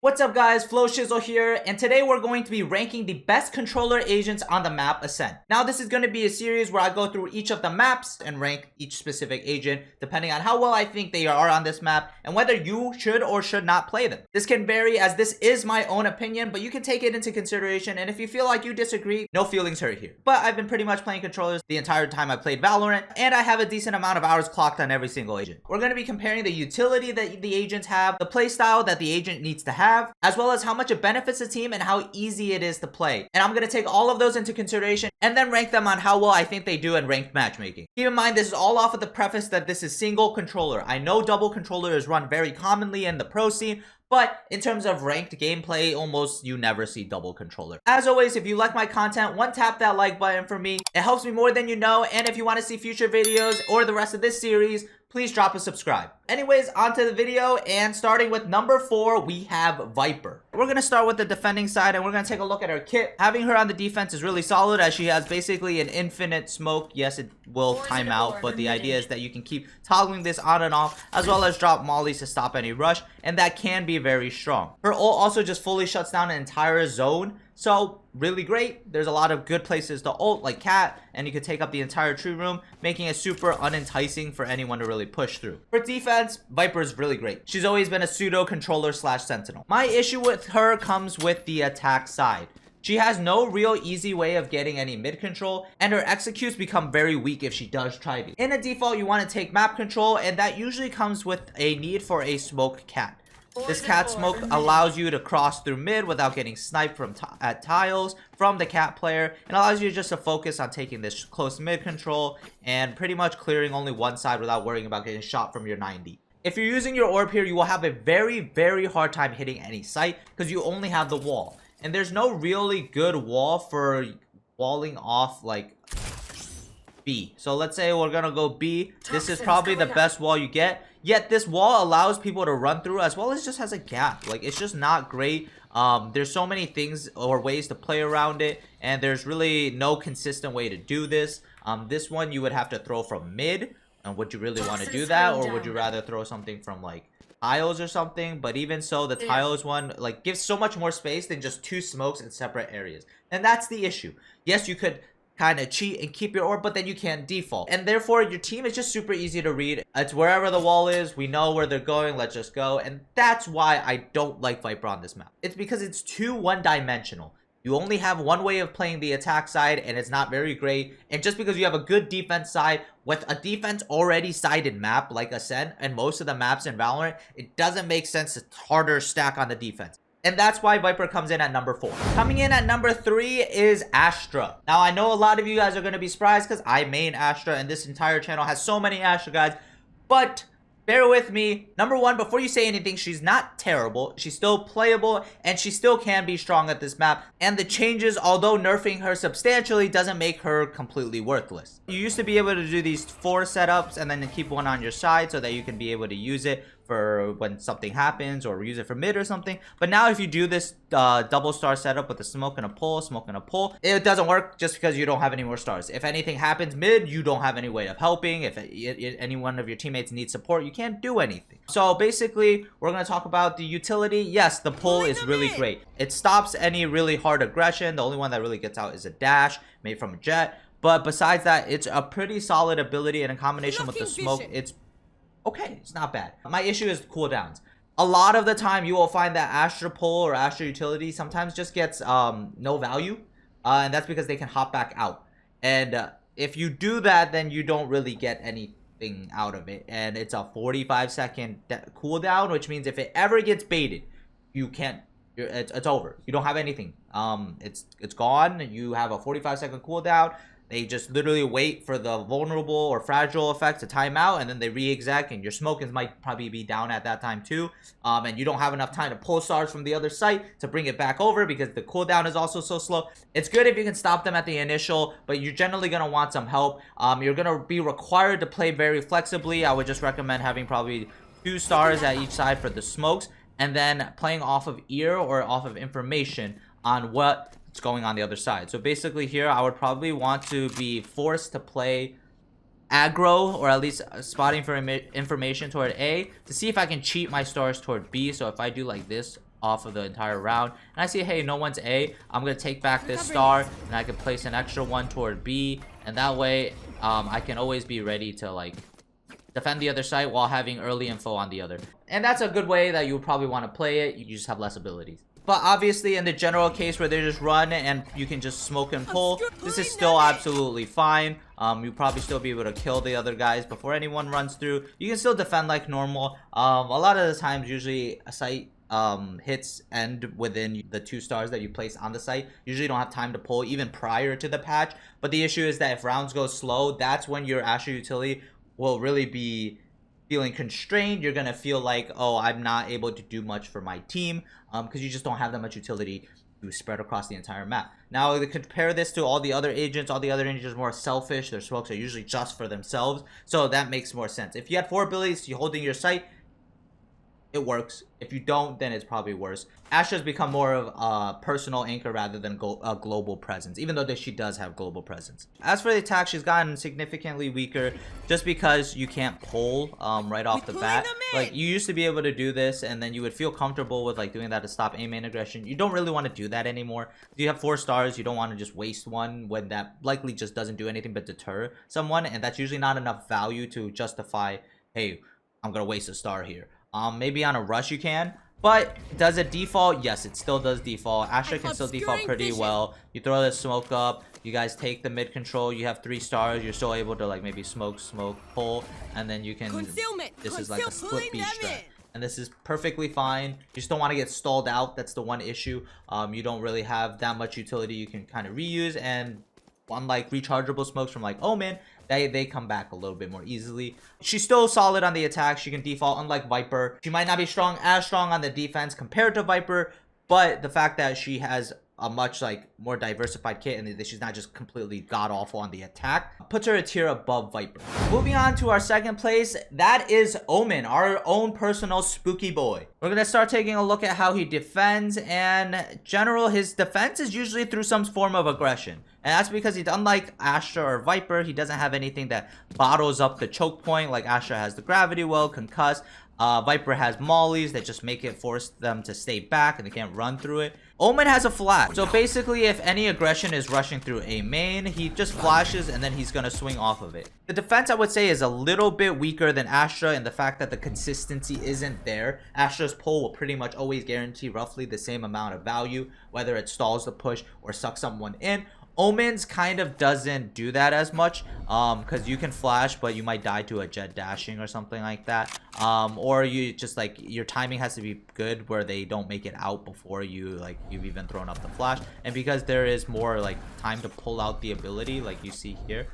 What's up guys, FLOWSHIZZLE here, and today we're going to be ranking the best controller agents on the map ASCENT. Now this is going to be a series where I go through each of the maps and rank each specific agent depending on how well I think they are on this map and whether you should or should not play them. This can vary as this is my own opinion, but you can take it into consideration, and if you feel like you disagree, no feelings hurt here. But I've been pretty much playing controllers the entire time I played Valorant, and I have a decent amount of hours clocked on every single agent. We're going to be comparing the utility that the agents have, the playstyle that the agent needs to have, as well as how much it benefits the team and how easy it is to play. And I'm going to take all of those into consideration and then rank them on how well I think they do in ranked matchmaking. Keep in mind, this is all off of the preface that this is single controller. I know double controller is run very commonly in the pro scene, but in terms of ranked gameplay, almost you never see double controller. As always, if you like my content, tap that like button for me. It helps me more than you know, and if you want to see future videos or the rest of this series, please drop a subscribe. Anyways, onto the video, and starting with number 4, we have Viper. We're gonna start with the defending side, and we're gonna take a look at her kit. Having her on the defense is really solid, as she has basically an infinite smoke. Yes, it will time out, but the idea is that you can keep toggling this on and off, as well as drop mollies to stop any rush, and that can be very strong. Her ult also just fully shuts down an entire zone, so really great. There's a lot of good places to ult, like cat, and you can take up the entire tree room, making it super unenticing for anyone to really push through. For defense, Viper is really great. She's always been a pseudo controller slash sentinel. My issue with her comes with the attack side. She has no real easy way of getting any mid control, and her executes become very weak if she does try to. In a default, you want to take map control, and that usually comes with a need for a smoke cat. This cat smoke allows you to cross through mid without getting sniped from at tiles from the cat player, and allows you just to focus on taking this close mid control and pretty much clearing only one side without worrying about getting shot from your 90. If you're using your orb here, you will have a very hard time hitting any site because you only have the wall, and there's no really good wall for walling off like B. So let's say we're gonna go B. This is probably the best wall you get. Yet this wall allows people to run through, as well as just has a gap. Like, it's just not great. There's so many things or ways to play around it, and there's really no consistent way to do this. This one you would have to throw from mid. And would you really want to do that, or would you rather throw something from like tiles or something? But even so, the tiles one like gives so much more space than just 2 smokes in separate areas, and that's the issue. Yes, you could kind of cheat and keep your orb, but then you can't default, and therefore your team is just super easy to read. It's wherever the wall is, we know where they're going, let's just go. And that's why I don't like Viper on this map. It's because it's too one-dimensional. You only have one way of playing the attack side, and it's not very great. And just because you have a good defense side with a defense already sided map like ASCENT and most of the maps in Valorant, it doesn't make sense to harder stack on the defense. And that's why Viper comes in at number 4. Coming in at number 3 is Astra. Now, I know a lot of you guys are going to be surprised because I main Astra, and this entire channel has so many Astra guys. But bear with me. Number 1, before you say anything, she's not terrible. She's still playable, and she still can be strong at this map. And the changes, although nerfing her substantially, doesn't make her completely worthless. You used to be able to do these 4 setups and then keep one on your side so that you can be able to use it for when something happens, or use it for mid or something. But now if you do this double star setup with a smoke and a pull, it doesn't work just because you don't have any more stars. If anything happens mid, you don't have any way of helping. If any one of your teammates needs support, you can't do anything. So basically, we're going to talk about the utility. Yes, the pull is really great. It stops any really hard aggression. The only one that really gets out is a dash made from a jet. But besides that, it's a pretty solid ability, and in combination with the smoke, it's okay, it's not bad. My issue is cooldowns. A lot of the time, you will find that Astra pull or Astra utility sometimes just gets no value. And that's because they can hop back out. And if you do that, then you don't really get anything out of it. And it's a 45-second cooldown, which means if it ever gets baited, you can't. It's over. You don't have anything. It's gone. You have a 45-second cooldown. They just literally wait for the vulnerable or fragile effect to time out, and then they re-exec, and your smokers might probably be down at that time too. And you don't have enough time to pull stars from the other site to bring it back over because the cooldown is also so slow. It's good if you can stop them at the initial, but you're generally going to want some help. You're going to be required to play very flexibly. I would just recommend having probably 2 stars at each side for the smokes, and then playing off of ear or off of information on what's going on the other side. So basically here, I would probably want to be forced to play aggro, or at least spotting for information toward A, to see if I can cheat my stars toward B. So if I do like this, off of the entire round. And I see, hey, no one's A. I'm gonna take back this star, and I can place an extra one toward B, and that way I can always be ready to like defend the other site while having early info on the other. And that's a good way that you would probably want to play it. You just have less abilities. But obviously in the general case where they just run and you can just smoke and pull, this is still absolutely fine. You'll probably still be able to kill the other guys before anyone runs through. You can still defend like normal. A lot of the times usually a site hits end within the 2 stars that you place on the site. Usually don't have time to pull even prior to the patch. But the issue is that if rounds go slow, that's when your Astra utility will really be feeling constrained. You're gonna feel like, oh, I'm not able to do much for my team, because you just don't have that much utility to spread across the entire map. Now to compare this to all the other agents are more selfish. Their smokes are usually just for themselves, so that makes more sense. If you had 4 abilities, you holding your sight, it works. If you don't, then it's probably worse. Astra's become more of a personal anchor rather than a global presence, even though she does have global presence. As for the attack, she's gotten significantly weaker just because you can't pull right off the bat. Like, you used to be able to do this, and then you would feel comfortable with like doing that to stop A main aggression. You don't really want to do that anymore. You have 4 stars, you don't want to just waste one when that likely just doesn't do anything but deter someone, and that's usually not enough value to justify, hey, I'm gonna waste a star here. Maybe on a rush you can, but does it default? Yes, it still does default. Astra can still default pretty well. You throw the smoke up, you guys take the mid control, you have 3 stars, you're still able to like maybe smoke, pull, and then you can, this is like a split B strat. And this is perfectly fine. You just don't want to get stalled out. That's the one issue. You don't really have that much utility you can kind of reuse, and unlike rechargeable smokes from like Omen, they come back a little bit more easily. She's still solid on the attack. She can default, unlike Viper. She might not be as strong on the defense compared to Viper, but the fact that she has a much like more diversified kit and that she's not just completely god-awful on the attack puts her a tier above Viper. Moving on to our second place, that is Omen, our own personal spooky boy. We're gonna start taking a look at how he defends, and general, his defense is usually through some form of aggression. And that's because he's, unlike Astra or Viper, he doesn't have anything that bottles up the choke point. Like Astra has the gravity well, concuss. Viper has mollies that just make it force them to stay back and they can't run through it. Omen has a flash. So basically, if any aggression is rushing through a main, he just flashes and then he's gonna swing off of it. The defense, I would say, is a little bit weaker than Astra in the fact that the consistency isn't there. Astra's pull will pretty much always guarantee roughly the same amount of value, whether it stalls the push or sucks someone in. Omen's kind of doesn't do that as much, because you can flash, but you might die to a jet dashing or something like that. Or you just like, your timing has to be good where they don't make it out before you've even thrown up the flash. And because there is more like time to pull out the ability, like you see here,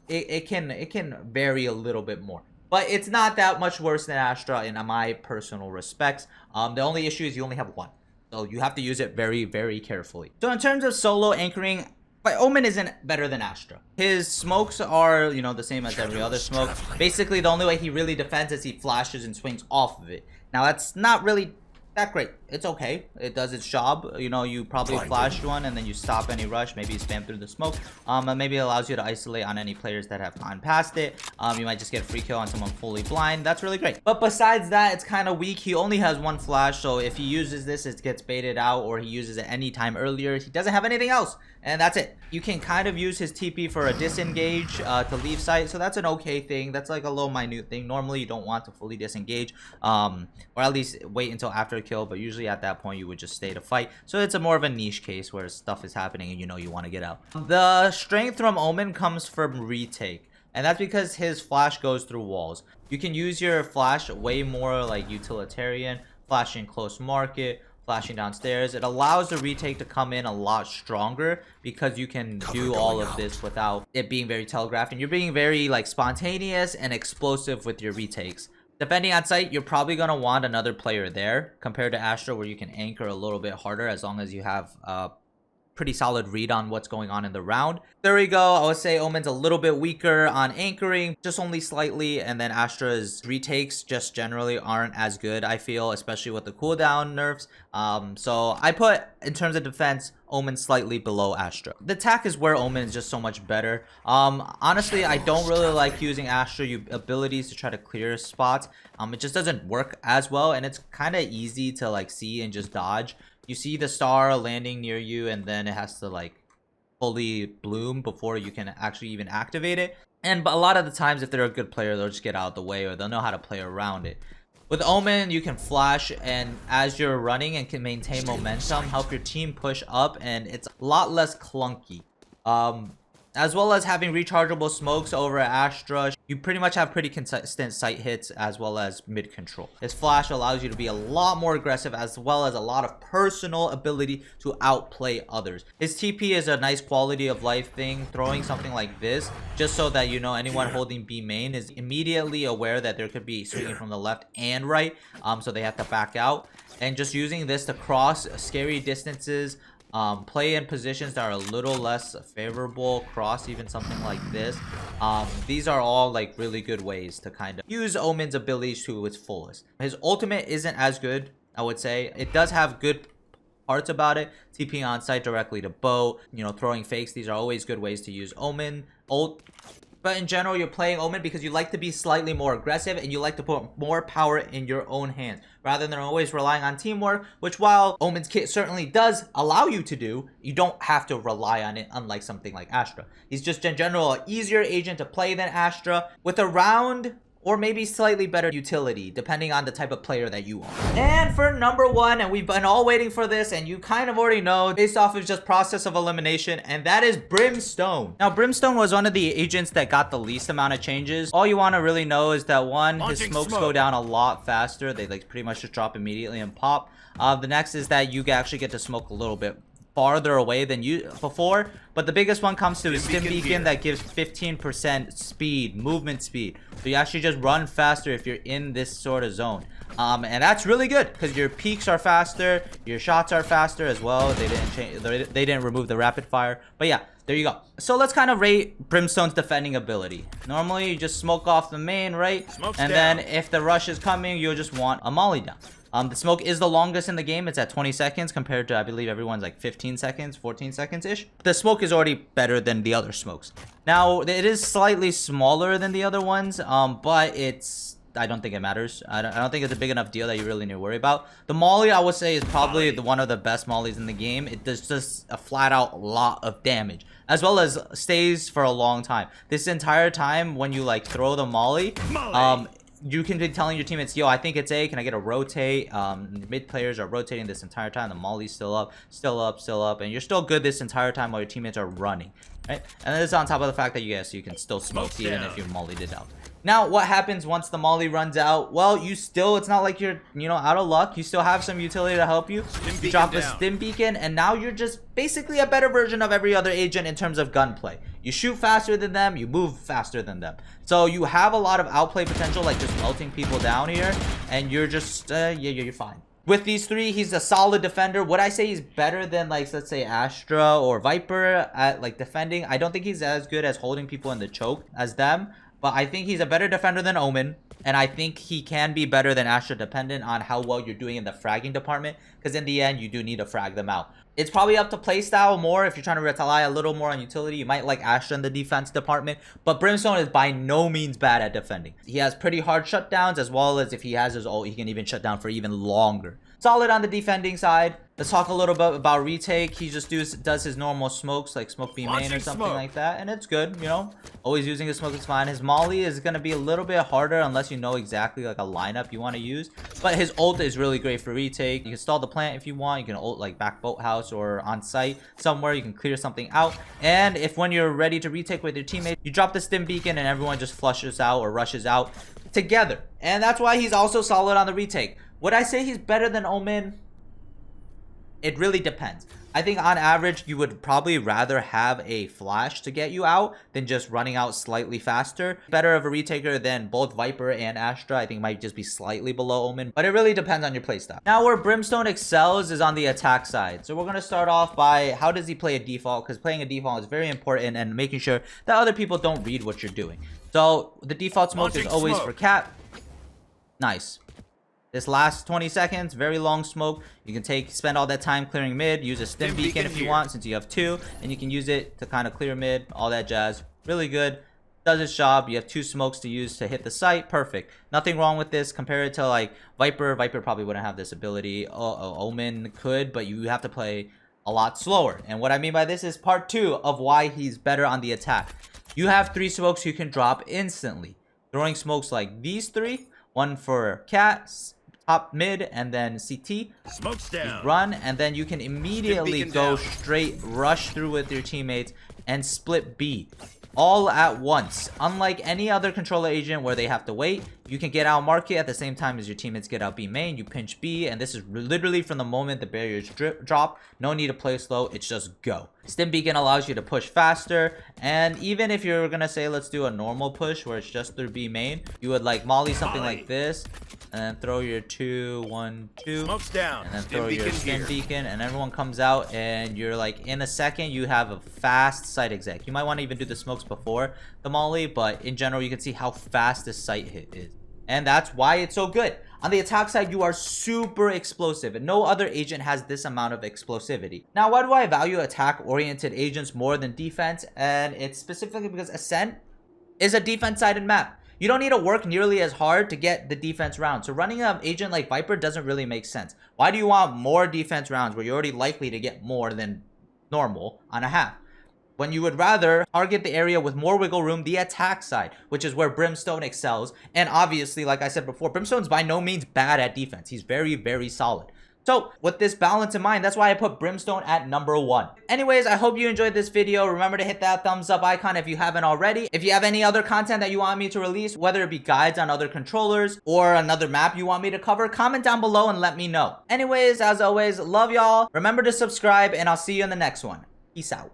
it can vary a little bit more. But it's not that much worse than Astra in my personal respects. The only issue is you only have 1. So you have to use it very, very carefully. So in terms of solo anchoring, Omen isn't better than Astra. His smokes are, you know, the same as every other smoke. Basically, the only way he really defends is he flashes and swings off of it. Now, that's not really that great. It's okay. It does its job. You know, you probably flashed one and then you stop any rush. Maybe you spam through the smoke. And maybe it allows you to isolate on any players that have gone past it. You might just get a free kill on someone fully blind. That's really great. But besides that, it's kind of weak. He only has 1 flash. So if he uses this, it gets baited out, or he uses it anytime earlier. He doesn't have anything else. And that's it. You can kind of use his TP for a disengage to leave site. So that's an okay thing. That's like a low minute thing. Normally, you don't want to fully disengage. Or at least wait until after a kill. But usually at that point, you would just stay to fight. So it's a more of a niche case where stuff is happening and you know you want to get out. The strength from Omen comes from retake. And that's because his flash goes through walls. You can use your flash way more like utilitarian. Flashing close market. Flashing downstairs. It allows the retake to come in a lot stronger because you can do all of this without it being very telegraphed, and you're being very like spontaneous and explosive with your retakes. Depending on site, you're probably gonna want another player there compared to Astra, where you can anchor a little bit harder as long as you have pretty solid read on what's going on in the round. There we go. I would say Omen's a little bit weaker on anchoring, just only slightly, and then Astra's retakes just generally aren't as good, I feel, especially with the cooldown nerfs. So I put, in terms of defense, Omen slightly below Astra. The attack is where Omen is just so much better. Honestly, I don't really like using Astra abilities to try to clear spots. It just doesn't work as well, and it's kind of easy to like see and just dodge. You see the star landing near you, and then it has to like fully bloom before you can actually even activate it. But a lot of the times, if they're a good player, they'll just get out of the way, or they'll know how to play around it. With Omen, you can flash, and as you're running and can maintain momentum, help your team push up, and it's a lot less clunky. As well as having rechargeable smokes over Astra, you pretty much have pretty consistent sight hits as well as mid control. His flash allows you to be a lot more aggressive, as well as a lot of personal ability to outplay others. His TP is a nice quality of life thing, throwing something like this just so that, you know, anyone holding B main is immediately aware that there could be swinging from the left and right, so they have to back out. And just using this to cross scary distances, play in positions that are a little less favorable, cross even something like this. These are all like really good ways to kind of use Omen's abilities to its fullest. His ultimate isn't as good, I would say. It does have good parts about it. TPing on site directly to bow, you know, throwing fakes. These are always good ways to use Omen ult. But in general, you're playing Omen because you like to be slightly more aggressive and you like to put more power in your own hands rather than always relying on teamwork, which while Omen's kit certainly does allow you to do, you don't have to rely on it, unlike something like Astra. He's just in general an easier agent to play than Astra, with a round or maybe slightly better utility, depending on the type of player that you are. And for number one, and we've been all waiting for this, and you kind of already know, based off of just process of elimination, and that is Brimstone. Now, Brimstone was one of the agents that got the least amount of changes. All you want to really know is that one, his smokes go down a lot faster. They like pretty much just drop immediately and pop. The next is that you actually get to smoke a little bit farther away than you before, but the biggest one comes to his stim beacon that gives 15% speed, movement speed, so you actually just run faster if you're in this sort of zone. And that's really good because your peaks are faster, your shots are faster as well. They didn't change, they didn't remove the rapid fire, but yeah, there you go. So let's kind of rate Brimstone's defending ability. Normally you just smoke off the main, right? Then if the rush is coming, you'll just want a molly down. The smoke is the longest in the game. It's at 20 seconds compared to, I believe, everyone's like 15 seconds, 14 seconds-ish. The smoke is already better than the other smokes. Now, it is slightly smaller than the other ones, but I don't think it matters. I don't think it's a big enough deal that you really need to worry about. The molly, I would say, is probably one of the best mollies in the game. It does just a flat-out lot of damage, as well as stays for a long time. This entire time, when you like throw the molly, you can be telling your teammates, yo, I think it's A, can I get a rotate? Mid players are rotating this entire time. The molly's still up, still up, still up, and you're still good this entire time while your teammates are running, right? And this is on top of the fact that you can still smoke even if you mollied it out. Now, what happens once the molly runs out? Well, it's not like you're, out of luck. You still have some utility to help you. You drop the stim beacon, and now you're just basically a better version of every other agent in terms of gunplay. You shoot faster than them, you move faster than them. So you have a lot of outplay potential, like just melting people down here, and you're just, you're fine. With these three, he's a solid defender. Would I say he's better than, like, let's say Astra or Viper at, like, defending? I don't think he's as good as holding people in the choke as them. But I think he's a better defender than Omen. And I think he can be better than Astra, dependent on how well you're doing in the fragging department. Because in the end, you do need to frag them out. It's probably up to playstyle more. If you're trying to rely a little more on utility, you might like Astra in the defense department. But Brimstone is by no means bad at defending. He has pretty hard shutdowns, as well as if he has his ult, he can even shut down for even longer. Solid on the defending side. Let's talk a little bit about retake. He just does his normal smokes, like smoke B main or something like that, and it's good, always using his smoke is fine. His molly is going to be a little bit harder unless you know exactly like a lineup you want to use, but his ult is really great for retake. You can stall the plant if you want. You can ult like back boathouse or on site somewhere. You can clear something out, and if when you're ready to retake with your teammates, you drop the stim beacon and everyone just flushes out or rushes out together, and that's why he's also solid on the retake. Would I say he's better than Omen? It really depends. I think on average, you would probably rather have a flash to get you out than just running out slightly faster. Better of a retaker than both Viper and Astra. I think might just be slightly below Omen, but it really depends on your playstyle. Now, where Brimstone excels is on the attack side. So we're going to start off by how does he play a default, because playing a default is very important and making sure that other people don't read what you're doing. So the default smoke is always for cat. Nice. This last 20 seconds, very long smoke. You can spend all that time clearing mid, use a stim beacon if you want, since you have 2, and you can use it to kind of clear mid, all that jazz. Really good. Does its job. You have 2 smokes to use to hit the site. Perfect. Nothing wrong with this. Compare it to like Viper. Viper probably wouldn't have this ability. Omen could, but you have to play a lot slower. And what I mean by this is part 2 of why he's better on the attack. You have 3 smokes you can drop instantly. Throwing smokes like these 3. One for cats, top mid, and then CT. Smokes down. Run, and then you can immediately go straight, rush through with your teammates, and split B. All at once. Unlike any other controller agent where they have to wait, you can get out market at the same time as your teammates get out B main. You pinch B, and this is literally from the moment the barriers drop. No need to play slow, it's just go. Stim beacon allows you to push faster, and even if you're gonna say let's do a normal push where it's just through B main, you would like molly something like this, and then throw your 2, 1, 2, smokes down, and then throw your stim beacon, and everyone comes out, and you're like in a second you have a fast site exec. You might want to even do the smokes before the molly, but in general you can see how fast this site hit is, and that's why it's so good. On the attack side, you are super explosive, and no other agent has this amount of explosivity. Now, why do I value attack-oriented agents more than defense? And it's specifically because Ascent is a defense-sided map. You don't need to work nearly as hard to get the defense round. So running an agent like Viper doesn't really make sense. Why do you want more defense rounds where you're already likely to get more than normal on a half, when you would rather target the area with more wiggle room, the attack side, which is where Brimstone excels? And obviously, like I said before, Brimstone's by no means bad at defense. He's very, very solid. So with this balance in mind, that's why I put Brimstone at number 1. Anyways, I hope you enjoyed this video. Remember to hit that thumbs up icon if you haven't already. If you have any other content that you want me to release, whether it be guides on other controllers or another map you want me to cover, comment down below and let me know. Anyways, as always, love y'all. Remember to subscribe, and I'll see you in the next one. Peace out.